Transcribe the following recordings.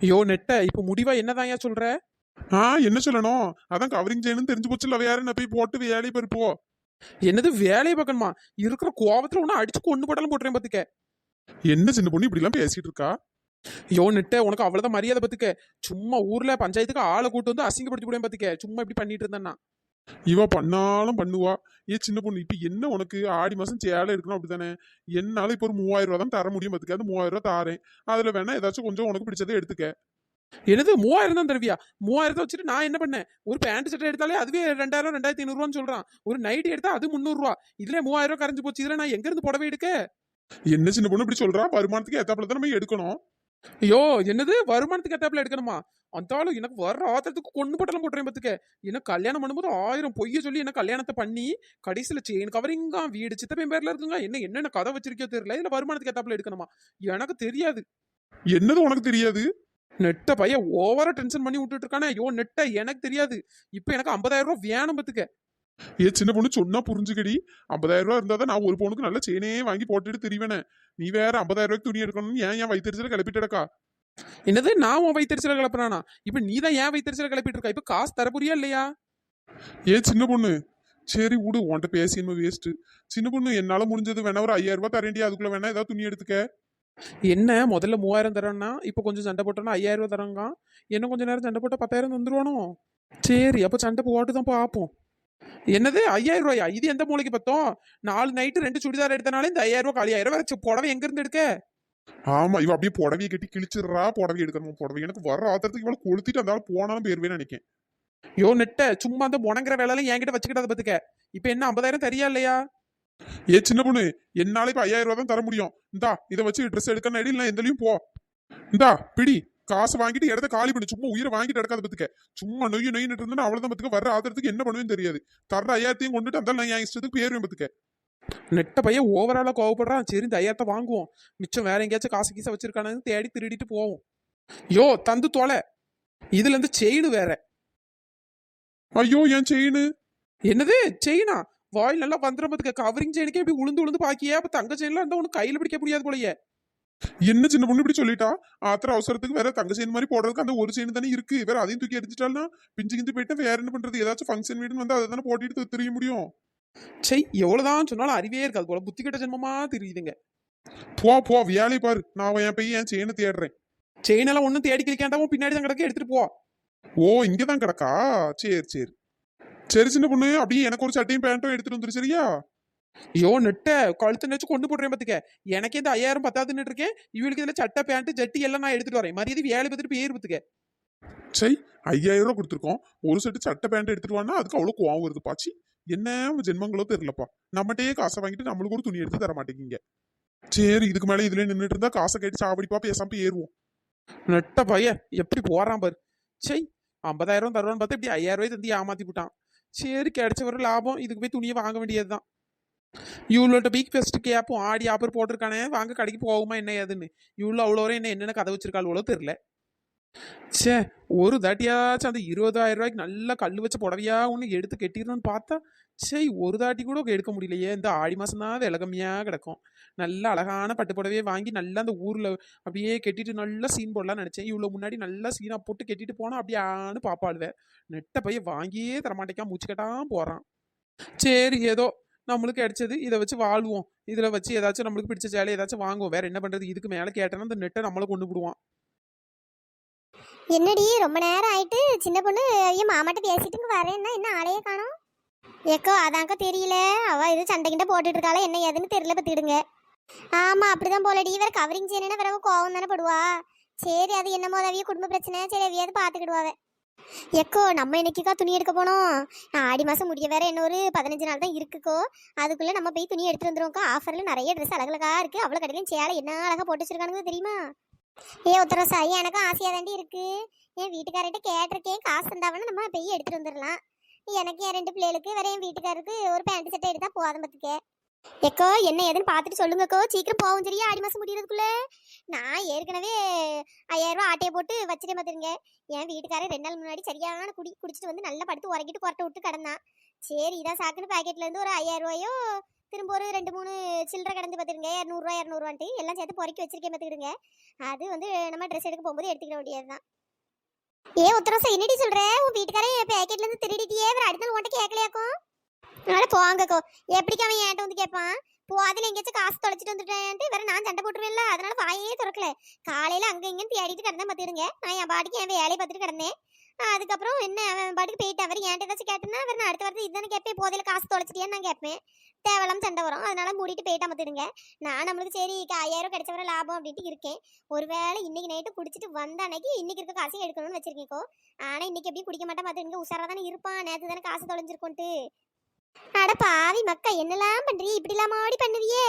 ஐயோ நெட்ட இப்ப முடிவா என்னதான் ஏன் சொல்ற? என்ன சொல்லணும்? அதான் கவரிங் செய்யணும்னு தெரிஞ்சு போச்சுல, வேற என்ன போய் போட்டு வேலையை பருப்போ. என்னது வேலையை பார்க்கணுமா? இருக்கிற கோவத்துல ஒண்ணு அடிச்சு கொண்டு போட்டாலும் போட்டுறேன் பாத்துக்க. என்ன சின்ன பொண்ணு இப்படி எல்லாம் பேசிட்டு இருக்கா? ஐயோ நெட்ட உனக்கு அவ்வளவுதான் மரியாதை பாத்துக்க. சும்மா ஊர்ல பஞ்சாயத்துக்கு ஆளை கூட்டு வந்து அசிங்கப்படுத்தி போடுவேன் பாத்துக்க. சும்மா இப்படி பண்ணிட்டு இருந்தேன்னா இவ பண்ணாலும் பண்ணுவா. சின்ன பொண்ணு இப்ப என்ன உனக்கு ஆடி மாசம் சேலை எடுக்கணும் அப்படித்தானே? என்னால இப்ப ஒரு 3000 ரூபா தான் தர முடியும் பாத்துக்க. அது 3000 ரூபா தாரேன். அதுல வேணா ஏதாச்சும் கொஞ்சம் உனக்கு பிடிச்சதை எடுத்துக்க. என்னது 3000 தான் தருவியா? 3000 வச்சுட்டு நான் என்ன பண்ணேன்? ஒரு பேண்ட் சட்டை எடுத்தாலே அதுவே 2000 2500 சொல்றான். ஒரு நைட்டி எடுத்தா அது 300. இதுல 3000 கரைஞ்சு போச்சு. இதுல நான் எங்க இருந்து புடவை எடுக்க? என்ன சின்ன பொண்ணு இப்படி சொல்றா? வருமானத்துக்கு ஏத்தாப்புல தான் நம்ம எடுக்கணும். ஐயோ என்னது வருமானத்துக்கு ஏத்தாப்புல எடுக்கணுமா? அந்தாலும் எனக்கு வர்ற ஆத்திரத்துக்கு கொண்டு போட்டலாம் போட்டுறேன் பாத்துக்க. என்ன கல்யாணம் பண்ணும்போது 1000 பொய்ய சொல்லி என்ன கல்யாணத்தை பண்ணி கடைசியில செயின் கவரிங்கா வீடு சித்தப்பன் பேர்ல இருக்குங்க. என்னென்ன கதை வச்சிருக்கோ தெரியல. இதுல வருமானத்துக்கு ஏத்தாப்புல எடுக்கணுமா? எனக்கு தெரியாது. என்னது உனக்கு தெரியாது? நெட்ட பையன் ஓவரா டென்ஷன் பண்ணி விட்டுட்டு இருக்கானே. ஐயோ நெட்ட எனக்கு தெரியாது. இப்ப எனக்கு 50,000 ரூபாய் வேணும் பாத்துக்க. சின்ன பொண்ணு சொன்னா புரிஞ்சுக்கடி. 50,000 ரூபா இருந்தா தான் நான் ஒரு பவுனுக்கு நல்ல செயினே வாங்கி போட்டுட்டு திரிவேனே. நீ வேற 50,000 ரூபாய்க்கு துணி எடுக்கணும்னு ஏன் வயிற்றுல கிளப்பிட்டடக்கா? என்னது நான் உன் வயிற்றுல கிளப்புறானா? இப்ப நீ தான் ஏன் வயிற்றுல கிளப்பிட்டு இருக்கா? இப்ப காசு தரப்புரியா இல்லையா? சின்ன பொண்ணு சரி விடு, உன்கிட்ட பேசியமா வேஸ்ட். சின்ன பொண்ணு என்னால முடிஞ்சது வேணா ஒரு 5,000 ரூபாய் தரேன்டி. அதுக்குள்ள வேணா ஏதாவது துணி எடுத்துக்க. என்ன முதல்ல 3000 தரேன்னா இப்ப கொஞ்சம் சண்டை போட்டோன்னா 5000 ரூபாய் தரங்க. என்ன கொஞ்ச நேரம் சண்டை போட்டா 10,000 வந்துருவானோ? சரி அப்ப சண்டை போட்டு தான் பார்ப்போம். என்னது 5000 ரூபாயா? இது எந்த மூளைக்கு பத்தோம்? 4 நைட்டு 2 சுடிதார் எடுத்தனாலே இந்த 5000 ரூபாய் காலியாயிரம். வேற புடவை எங்க இருந்து எடுக்க? ஆமா, இவ அப்படியே புடவையை கட்டி கிழிச்சிடுறா. புடவை எடுக்கணும். புடவை எனக்கு வர ஆத்திரத்துக்கு இவளை கொளுத்திட்டு அந்த போனாலும் போயிருவேன்னு நினைக்கேன். யோ நெட்ட சும்மா அந்த முணங்குற வேலையெல்லாம் என்கிட்ட வச்சுக்கிட்டத பத்துக்க. இப்ப என்ன 50,000 தரியா இல்லையா? சின்ன பொண்ணு என்னால இப்ப 5,000 ரூபாய் தான் தர முடியும். இந்தா இதை வச்சு ட்ரெஸ் எடுக்க இடையில நான் எந்தலையும் போ. இந்தா பிடி காசு வாங்கிட்டு இடத்த காலி பண்ணு. சும்மா உயிரை வாங்கிட்டு எடுக்காத பத்துக்க. சும்மா நொய்யிட்டு இருந்தா அவ்வளவுதான் பத்துக்க. வர ஆத்திரத்துக்கு என்ன பண்ணுவேன்னு தெரியாது. தர்ற 5,000 கொண்டுட்டு அந்த நான் என் இஷ்டத்துக்கு போயிருவேன் பத்துக்க. நெட்ட பையன் ஓவராலா கோவப்படுறான். சரி இந்த 5,000 வாங்குவோம். மிச்சம் வேற எங்கேயாச்சும் காசு கீச வச்சிருக்கானு தேடி திருடிட்டு போவோம். யோ தந்து தொலை. இதுல இருந்து செயின் வேற. ஐயோ என் செயின். என்னது செயினா? வாயில் நல்லா வந்துடும் பாத்துக்க. கவரிங் செயினுக்கே இப்படி உளுந்து உளுந்து பாக்கியே. அப்ப தங்க செயின்லாம் இருந்தா உனக்கு கையில பிடிக்க முடியாது போலயே. என்ன சின்ன பொண்ணு இப்படி சொல்லிட்டா? ஆத்திர அவசரத்துக்கு வேற தங்க செயின் மாதிரி போடுறதுக்கு அந்த ஒரு செயின் தானே இருக்கு. வேற அதையும் தூக்கி எரிஞ்சிட்டால்னா பிஞ்சு கிஞ்சு போயிட்டா வேற என்ன பண்றது? ஏதாச்சும் ஃபங்க்ஷன் வீடுன்னு வந்து அதை தானே போட்டுட்டு தெரிய முடியும். செய் எவ்வளவுதான் சொன்னாலும் அறிவே இருக்காது போல. புத்தி கட்ட ஜென்மமா தெரியுதுங்க. போ வேலையை பாரு. நான் என் பையன் என் செயினை தேடுறேன். செயின் எல்லாம் ஒன்னும் தேடி கிளிக்காண்டாவும் பின்னாடி தான் கிடக்க. எடுத்துட்டு போ. இங்கதான் கிடக்கா? சரி சரி சரி சின்ன பொண்ணு, அப்படியே எனக்கு ஒரு சட்டையும் பேண்ட்டும் எடுத்துட்டு வந்துரு சரியா? ஐயோ நெட்ட கழுத்து நெச்சு கொண்டு போடுறேன் பாத்துக்க. எனக்கு இந்த 5000 பத்தாதுன்னு இருக்கேன். இவளுக்கு இதுல சட்டை பேண்ட் ஜட்டி எல்லாம் நான் எடுத்துட்டு வரேன். மரியாதை வேலை பார்த்துட்டு பேர் பாத்துக்க. சரி 5,000 ரூபாய் கொடுத்துருக்கோம். ஒரு செட்டு சட்டை பேண்ட் எடுத்துட்டு வானா அதுக்கு அவ்வளவு கோவம் வருது பாச்சி. என்ன ஜென்மங்களோ தெரியலப்பா. நம்மகிட்டயே காசை வாங்கிட்டு நம்மளுக்கு ஒரு துணி எடுத்து தர மாட்டேங்கிங்க. சரி இதுக்கு மேல இதுல நின்றுட்டு இருந்தா காசை கேட்டு சாவடிப்பா. பேசாம ஏறுவோம். நெட்ட பையன் எப்படி போறான் பாரு. சரி 50,000 தருவான்னு பார்த்து இப்படி 5,000 ரூபாய் தந்து ஏமாத்தி விட்டான். சரி கிடைச்ச ஒரு லாபம். இதுக்கு போய் துணியை வாங்க வேண்டியதுதான். இவ்வளோட்ட பீக் பெஸ்ட் கேப்போம். ஆடி ஆப்பர் போட்டிருக்கானே வாங்க கடைக்கு போகுமா என்ன ஏதுன்னு. இவ்வளோ அவ்வளோ என்ன என்னென்ன கதை வச்சிருக்காள் அவ்வளோ தெரியல. சே ஒரு தாட்டியாச்சும் அந்த 20,000 ரூபாய்க்கு நல்லா கல் வச்ச புடவையா ஒன்று எடுத்து கட்டிடணும்னு பார்த்தா சரி ஒரு தாட்டி கூட எடுக்க முடியலையே. இந்த ஆடி மாசம் தான் விலை கம்மியாக கிடக்கும். நல்ல அழகான பட்டு புடவையே வாங்கி நல்லா அந்த ஊரில் அப்படியே கட்டிட்டு நல்லா சீன் போடலாம்னு நினச்சேன். இவ்வளோ முன்னாடி நல்லா சீனாக போட்டு கட்டிட்டு போனால் அப்படியே ஆன்னு பாப்பாளுவேன். நெட்ட பையன் வாங்கியே தரமாட்டேக்கா. மூச்சுக்கட்டான் போகிறான். சரி ஏதோ நம்மளுக்கு கிடைச்சது இதை வச்சு வாழ்வோம். இதில் வச்சு ஏதாச்சும் நம்மளுக்கு பிடிச்ச சேலை ஏதாச்சும் வாங்குவோம். வேற என்ன பண்ணுறது? இதுக்கு மேலே கேட்டேன்னா இந்த நெட்டை நம்மளை கொண்டு விடுவான். என்னடி ரொம்ப நேரம் ஆயிட்டு சின்ன பொண்ணு ஐயோ மாமாட்ட பேசிட்டு வரேன்னா என்ன ஆளையே காணோம். ஏக்கோ அதாங்க தெரியல. அவ இது சண்டைக்கிட்ட போட்டுட்டு இருக்காளா என்ன ஏதுன்னு தெரியல. பத்திடுங்க. ஆமா அப்படிதான் போலடி. வேற கவரிங் செய்யணும்னா வேற கோவம் தானே படுவா. சரி அது என்னமோ அவிய குடும்ப பிரச்சனை. சரி அவியாவது பாத்துக்கிடுவாவே. எக்கோ நம்ம இன்னைக்குக்கா துணி எடுக்க போனோம். ஆடி மாசம் முடிய வேற என்ன ஒரு 15 நாள் தான் இருக்குக்கோ. அதுக்குள்ள நம்ம போய் துணி எடுத்துட்டு வந்துருவோம்க்கா. ஆஃபர்ல நிறைய ட்ரெஸ் அழகழகா இருக்கு. அவ்வளவு கடையிலும் சேலை என்ன அழகா போட்டு வச்சிருக்கானுங்க தெரியுமா? உத்தரசா எனக்கும் ஆசையா தாண்டி இருக்கு. என் வீட்டுக்காரர்கிட்ட கேட்டிருக்கேன். காசு தந்தாவனா நம்ம போய் எடுத்துட்டு வந்துடலாம். எனக்கு என் 2 பிள்ளைகளுக்கு வேற என் வீட்டுக்காருக்கு ஒரு பேண்ட் சட்டை எடுத்தா போதும் பத்துக்க. எக்கோ என்ன ஏதுன்னு பார்த்துட்டு சொல்லுங்கக்கோ, சீக்கிரம் போகும் சரியா, ஆடி மாசம் முடியறதுக்குள்ள. நான் ஏற்கனவே 5000 ரூபா ஆட்டையை போட்டு வச்சுட்டே பார்த்துருங்க. என் வீட்டுக்காரர் 2 நாள் முன்னாடி சரியான குடிச்சிட்டு வந்து நல்லா படுத்து உறக்கிட்டு கொரட்டை விட்டு கிடந்தான். சரி இதான் சாக்குன்னு பாக்கெட்ல இருந்து ஒரு 5000 ரூபாயோ திரும்ப ஒரு 2 3 சில்லறை கடந்து பார்த்துருங்க, 200 200 எல்லாம் சேர்த்து பொறுக்கி வச்சிருக்கேன் பார்த்துக்கிடுங்க. அது வந்து நம்ம ட்ரெஸ் எடுக்க போகும்போது எடுத்துக்கிற வேண்டியதுதான். உத்தரவாசம் என்னடி சொல்ற? உன் வீட்டுக்காரே பேக்கெட்ல இருந்து திருடிட்டியே, வேற அடுத்த நாள் உன்ட்ட கேட்கலையாக்கும்? அதனால போவாங்கக்கோ, எப்படிக்கு அவன் என்கிட்ட வந்து கேட்பான்? போதில் எங்கேயாச்சும் காசு தொலைச்சிட்டு வந்துட்டேன்ட்டு வேற நான் சண்டை போட்டுருவேன்ல, அதனால வாயே திறக்கல. காலையில அங்க இங்கன்னு தேடிட்டு கிடந்தேன் பார்த்துடுங்க. நான் என் பாட்டுக்கு என் வேலையை பார்த்துட்டு கிடந்தேன். அதுக்கப்புறம் என்ன அவன் பாட்டுக்கு போயிட்டு அவர் என்கிட்ட ஏதாச்சும் கேட்டேன்னா வேற நான் அடுத்த வாரத்தை இதுதானே கேட்பேன், போதில் காசு தொலைச்சிட்டியான்னு நான் கேட்பேன். தேவலாம் சண்டை வரும், அதனால மூடிட்டு போயிட்டா பார்த்துடுங்க. நான் நம்மளுக்கு சரி 5000 கிடைச்ச வர லாபம் அப்படின்ட்டு இருக்கேன். ஒருவேளை இன்னைக்கு நைட்டு குடிச்சிட்டு வந்த அன்னைக்கு இன்னைக்கு இருக்க காசையும் எடுக்கணும்னு வச்சிருக்கேக்கோ. ஆனா இன்னைக்கு எப்படியும் குடிக்க மாட்டேன் பார்த்துடுங்க, உஷாரா தானே இருப்பான், நேற்று தானே காசு தொலைஞ்சிருக்கோன்ட்டு. அட பாவி மக்கா, என்னெல்லாம் பண்றீ, இப்படி இல்லாம ஆடி பண்ணுவியே?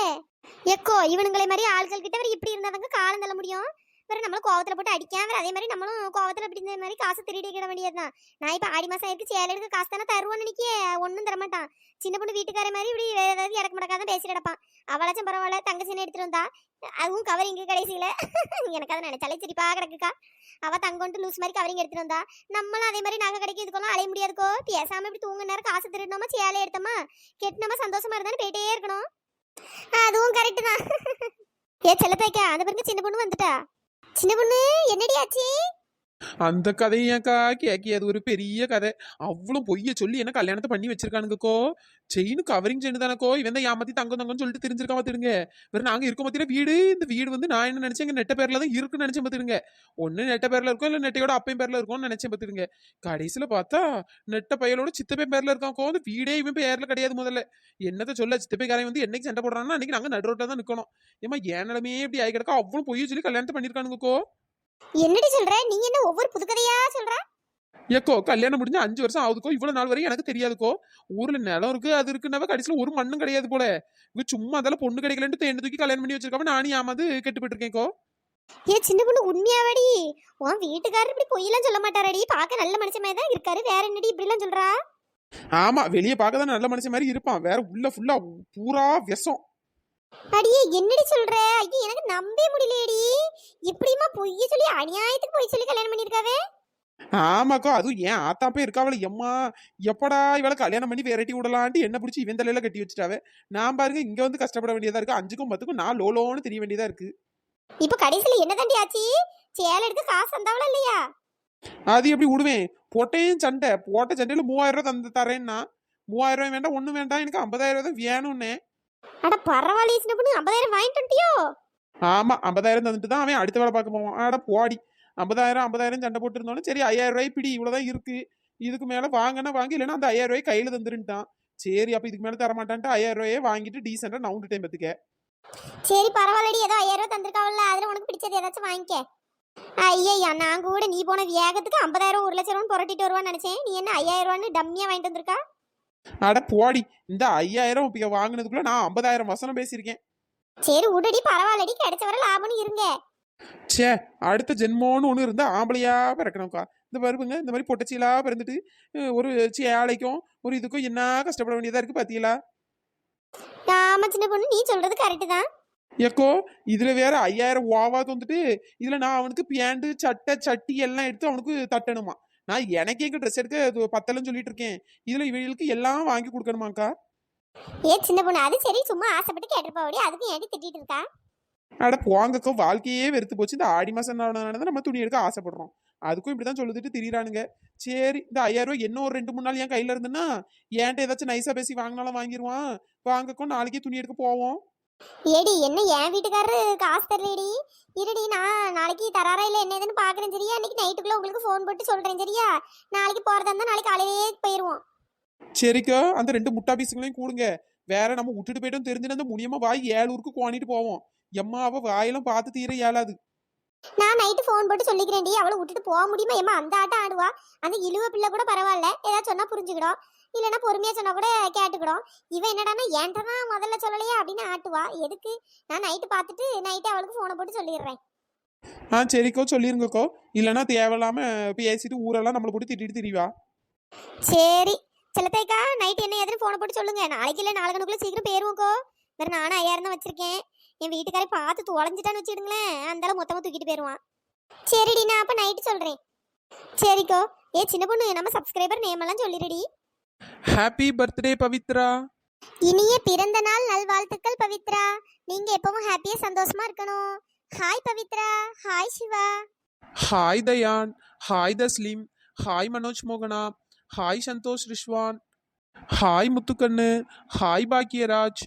எக்கோ இவனுங்களை மாதிரி ஆட்கள் கிட்ட வேற இப்படி இருந்தாதாங்க காலம் தள்ள முடியும். வேற நம்மளும் கோவத்துல போட்டு அடிக்காம அதே மாதிரி நம்மளும் கோவத்துல இப்படி இந்த மாதிரி காசு திருடிக்கிட வேண்டியதுதான். நான் இப்ப ஆடி மாசம் இருக்கு, சேலை எடுக்க காசு தானே தருவான்னு நினைக்க, ஒன்னும் தரமாட்டான். சின்ன பொண்ணு வீட்டுக்கார மாதிரி இப்படி வேற ஏதாவது இடக்கு மடக்காதான் பேசிட்டு கிடப்பான். அவளாச்சும் பரவாயில்ல, தங்கச்சின்னு எடுத்துட்டு வந்தா, அதுவும் கவரிங்க கடைசியில. எனக்கு அதை நினைச்சாலே சிரிப்பா கிடக்குக்கா. அவ தங்கன்ட்டு லூஸ் மாதிரி கவரிங் எடுத்துட்டு வந்தா, நம்மளும் அதே மாதிரி நகை கடைக்கு இதுக்கெல்லாம் அலைய முடியாதுக்கோ. பேசாம இப்படி தூங்க நேரம் காசு திருடினோமா, சேலை எடுத்தோமா, கெட்டினோமா, சந்தோஷமா இருந்தாலும் போயிட்டே இருக்கணும். அதுவும் கரெக்ட் தான். செல்லப்பேக்கா அந்த பிறகு சின்ன பொண்ணு வந்துட்டா. சின்ன பொண்ணு என்னடி ஆச்சு? அந்த கதையாக்கா கேக்கி, அது ஒரு பெரிய கதை. அவ்வளவு பொய்ய சொல்லி என்ன கல்யாணத்தை பண்ணி வச்சிருக்கானுங்கக்கோ. செயின் கவரிங் செயின் தானக்கோ, இவன் தான் ஏமாத்தி தங்கம்னு சொல்லிட்டு தெரிஞ்சிருக்கா பாத்துருங்க. வேற நாங்க இருக்க மாத்திர வீடு, இந்த வீடு வந்து நான் என்ன நினைச்சேன், எங்க நெட்ட பேர்ல தான் இருக்குன்னு நினைச்சேன் பாத்துருங்க. ஒண்ணு நெட்ட பேர்ல இருக்கும், இல்ல நெட்டையோட அப்பையும் பேர்ல இருக்கும்னு நினைச்சேன் பாத்துருங்க. கடைசியில பார்த்தா நெட்ட பையலோட சித்தப்பை பேர்ல இருக்காக்கோ. அந்த வீடே இவன் பேர்ல கிடையாது. முதல்ல என்னத்த சொல்ல, சித்தப்பைக்காரன் வந்து என்னைக்கு சண்டை போடுறான்னா அன்னைக்கு நாங்க நடுரோட்டா தான் நிக்கணும். ஏமா ஏன் நிலமே இப்படி ஆகி கிடக்கா, அவ்வளவு பொய்ய சொல்லி கல்யாணத்தை பண்ணிருக்கானுங்கக்கோ. என்னடி சொல்ற நீ? என்ன ஒவ்வொரு புதுக்கதையா சொல்ற? ஏக்கோ கல்யாணம் முடிஞ்சு 5 வருஷம் ஆகுதுக்கோ. இவ்வளவு நாள் வரையும் எனக்கு தெரியாதுக்கோ. ஊர்ல நிலம் இருக்கு, அது இருக்குன்னாவே கடைசியில ஒரு மண்ணும் கிடையாது போல. இவ சும்மா அதெல்லாம் பொண்ணு கிடைக்கலன்ட்டு தேண்டு தூக்கி கல்யாணம் பண்ணி வச்சிருக்காம நானும் ஏமாந்து கெட்டு போயிட்டு. சின்ன பொண்ணு உண்மையாவடி? உன் வீட்டுக்காரர் இப்படி பொய்யெல்லாம் சொல்ல மாட்டாரடி, பார்க்க நல்ல மனுஷன் மாதிரி தான் இருக்காரு. வேற என்னடி இப்படி எல்லாம் சொல்றா? ஆமா, வெளியே பார்க்கதான் நல்ல மனுஷன் மாதிரி இருப்பான், வேற உள்ள ஃபுல்லா பூரா விஷம். அடியே என்னடி சொல்ற? ஐயோ எனக்கு நம்பவே முடியலையேடி. இப்படிமா பொய்ய சொல்லி அநியாயத்துக்கு பொய் சொல்லி கல்யாணம் பண்ணிருக்காவே? ஆமாக்கோ, அதுவும் ஏன் ஆத்தாப்பே இருக்காவல. எம்மா எப்படா இவளை கல்யாணம் பண்ணி வெரைட்டி விடலான்ட்டு என்ன பிடிச்சி இவன் தலையில கட்டி வச்சுட்டாவே. நான் பாருங்க இங்க வந்து கஷ்டப்பட வேண்டியதா இருக்கு. 5க்கும் 10க்கும் நான் லோலோன்னு தெரிய வேண்டியதா இருக்கு. இப்ப கடைசியில என்ன தாண்டி ஆச்சு? சேலை எடுத்து காசு தந்தாவளா இல்லையா? அது எப்படி விடுவேன்? போட்டையும் சண்டை போட்ட சண்டையில 3000 ரூபாய் தந்து தரேன்னா, 3000 ரூபாய் வேண்டாம், ஒண்ணும் வேண்டாம், எனக்கு 50,000 தான் வேணும்னே. அட பரவாயில்ல, சின்ன பொண்ணு 50,000 வாங்கிட்டு வந்துட்டியோ? ஆமா, 50,000 தந்துட்டு தான் அவன் அடுத்த வேலை பார்க்க போவான். ஆட போடி. 50,000 சண்டை போட்டு இருந்தாலும் சரி, 5000 ரூபாய் பிடி, இவ்வளவுதான் இருக்கு, இதுக்கு மேல வாங்கினா வாங்கி, இல்லைன்னா அந்த 5000 ரூபாய் கையில தந்துருட்டான். சரி அப்ப இதுக்கு மேல தரமாட்டான்ட்டு 5000 ரூபாயே வாங்கிட்டு டீசெண்டா நவுண்டு டைம் பத்துக்க. சரி பரவாயில்லடி, ஏதோ 5000 ரூபாய் தந்திருக்காவல்ல, அதுல உனக்கு பிடிச்சது ஏதாச்சும் வாங்கிக்க. ஐயா நான் கூட நீ போன வேகத்துக்கு 50,000 1,00,000 புரட்டிட்டு வருவான்னு நினைச்சேன். நீ என்ன 5000 ரூபான்னு டம்மியா வாங்கிட்டு வந்திருக்கா? அட போடி, இந்த 5000 இப்ப வாங்கினதுக்குள்ள நான் 50,000 வசனம் பேசியிருக்கேன். சரி உடடி, பரவாயில்லடி, கிடைச்ச வர லாபம்னு இருங்க. சே, அடுத்த ஜென்மோன்னு ஒண்ணு இருந்தா ஆம்பளையா பிறக்கணும்க்கா. இந்த பருப்புங்க இந்த மாதிரி பொட்டச்சிலா பிறந்துட்டு ஒரு சேலைக்கும் ஒரு இதுக்கும் என்ன கஷ்டப்பட வேண்டியதா இருக்கு பாத்தீங்களா? ஆமா சின்ன பொண்ணு, நீ சொல்றது கரெக்ட் தான். ஏக்கோ இதுல வேற 5000 ஓவா வந்துட்டு, இதுல நான் அவனுக்கு பேண்ட் சட்டை சட்டி எல்லாம் எடுத்து அவனுக்கு தட்டணுமா. நான் எனக்கே இங்க ட்ரெஸ் எடுக்க பத்தலன்னு சொல்லிட்டு இருக்கேன், இதுல இவங்களுக்கு எல்லாம் வாங்கி கொடுக்கணுமாக்கா. சின்ன பொண்ணு அது சரி, சும்மா ஆசைப்பட்டு கேட்டிருப்பாடி, அதுக்கு ஏடி திட்டிட்டு இருக்கா? அட போங்கக்கோ, வாழ்க்கையே வெறுத்து போச்சு. இந்த ஆடி மாசம் நம்ம துணி எடுக்க ஆசைப்படுறோம், அதுக்கும் இப்படிதான் சொல்லிட்டு திரியிறானுங்க. சரி இந்த 5000 ரூபாய் என்ன ஒரு 2 3 நாள் என் கையில இருந்துன்னா ஏன்ட்ட ஏதாச்சும் நைஸா பேசி வாங்கினாலும் வாங்கிடுவான். வாங்கக்கோ, நாளைக்கே துணி எடுக்க போவோம். ஏடி என்ன என் வீட்டுக்காரரு காசு தரலடி? இருடி, நான் நாளைக்கு தராரா இல்ல என்ன ஏதுன்னு பாக்குறேன் சரியா? இன்னைக்கு நைட்டுக்குள்ள உங்களுக்கு ஃபோன் போட்டு சொல்றேன் சரியா? நாளைக்கு போறதா இருந்தா நாளைக்கு காலையிலேயே போயிருவோம். சரிக்கா, அந்த 2 முட்டா பீஸுங்களையும் கூடுங்க. வேற நம்ம விட்டுட்டு போயிட்டோம் தெரிஞ்சுன்னு அந்த முனியமா வாய் 7 ஊருக்கு கோணிட்டு போவோம். எம்மா அவ வாயெல்லாம் பார்த்து தீர இயலாது. நான் நைட்டு ஃபோன் போட்டு சொல்லிக்கிறேன்டி, அவளை விட்டுட்டு போக முடியுமா? ஏமா அந்த ஆட்டம் ஆடுவா, அந்த இழுவ பிள்ளை கூட பரவாயில்ல, ஏதாவது சொன்னா புரிஞ்சுக்கிடும், இல்லைன்னா பொறுமையா சொன்னா கூட கேட்டுக்கிடும். இவன் என்னடானா என்கிட்ட தான் முதல்ல சொல்லலையா அப்படின்னு ஆட்டுவா. எதுக்கு? நான் நைட்டு பார்த்துட்டு நைட்டு அவளுக்கு ஃபோனை போட்டு சொல்லிடுறேன். சரிக்கோ சொல்லிருங்கக்கோ, இல்லைன்னா தேவையில்லாம பேசிட்டு ஊரெல்லாம் நம்மளை போட்டு திட்டிட்டு திரிவா. சரி செல்லத்தைக்கா, நைட்டு என்ன ஏதுன்னு ஃபோனை போட்டு சொல்லுங்க. நாளைக்கு இல்லை நாளைக்கு சீக்கிரம் போயிருவோக்கோ. வேறு நானும் 5000 தான் வச்சிருக்கேன். என் வீட்டுக்காரை பார்த்து தொலைஞ்சிட்டான்னு வச்சுக்கிடுங்களேன், அந்தாலும் மொத்தமாக தூக்கிட்டு போயிடுவான். சரிடி, நான் அப்போ நைட்டு சொல்கிறேன். சரிக்கோ. ஏ சின்ன பொண்ணு, நம்ம சப்ஸ்கிரைபர் நேம் எல்லாம் சொல்லிடுடி. Happy birthday Pavithra. இனிய பிறந்த நாள் நல்வாழ்த்துக்கள் பவித்ரா. நீங்க எப்பவும் ஹாப்பியா சந்தோஷமா இருக்கணும். Hi Pavithra. Hi Siva. Hi Dhayan. Hi Tasleem. Hi Manoj மோகனா. Hi Santhosh Rizwan. Hi Muthukannu. Hi Bhagyaraj.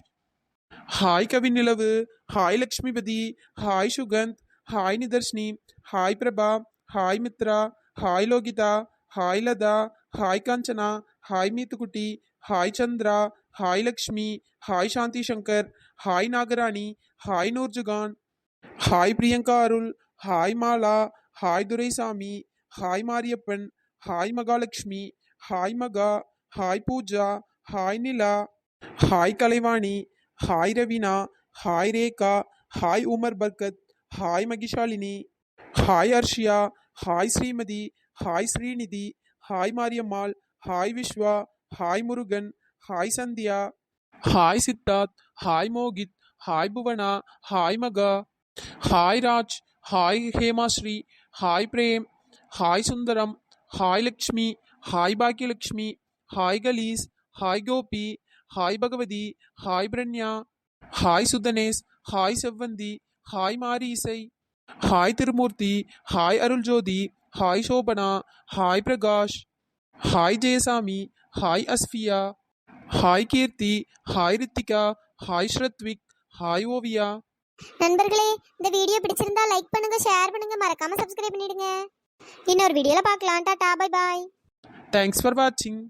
Hi Kavinilavu. Hi Lakshmipathi. Hi Sugandh. Hi Nidharshini. Hi Prabha. Hi Mithra. Hi Lohitha. Hi Latha. Hi Kanchana. Hi Meethukutty. Hi Chandra. Hi Lakshmi. Hi Shanthi Shankar. Hi Nagarani. Hi Noorjahan. Hi Priyanka Arul. Hi Mala. Hi Duraisamy. Hi Mariappan. Hi Mahalakshmi. Hi Maha. Hi Pooja. Hi நிலா. Hi Kalaivani. Hi Raveena. Hi Rekha. Hi Umar Barkath. Hi Mahishalini. Hi Arshiya. Hi Srimathi. Hi Srinidhi. Hi Mariammal. Hi Vishwa. Hi Murugan. Hi Sandhya. Hi Siddharth. Hi Mohith. Hi Bhuvana. Hi Maha. Hi Raj. Hi Hemasri. Hi Prem. Hi Sundaram. Hi Lakshmi. Hi Bhagyalakshmi. Hi Kalees. Hi Gopi. Hi Bhagavathi. Hi Pranya. Hi Sudhanesh. Hi Sevvanthi. Hi Mari Isai. Hi Thirumoorthy. Hi Arul Jothi. Hi Sobana. Hi Prakash. Hi Jayasamy. Hi Asfiya. Hi Keerthi. Hi Rithika. Hi Srathvik. Hi Oviya. நண்பர்களே, இந்த video பிடிச்சிருந்தா like பண்ணுங்க, share பண்ணுங்க, மறக்காம subscribe பண்ணிடுங்க. இன்னொரு வீடியோல பார்க்கலாம். Tata, bye bye. Thanks for வாட்சிங்.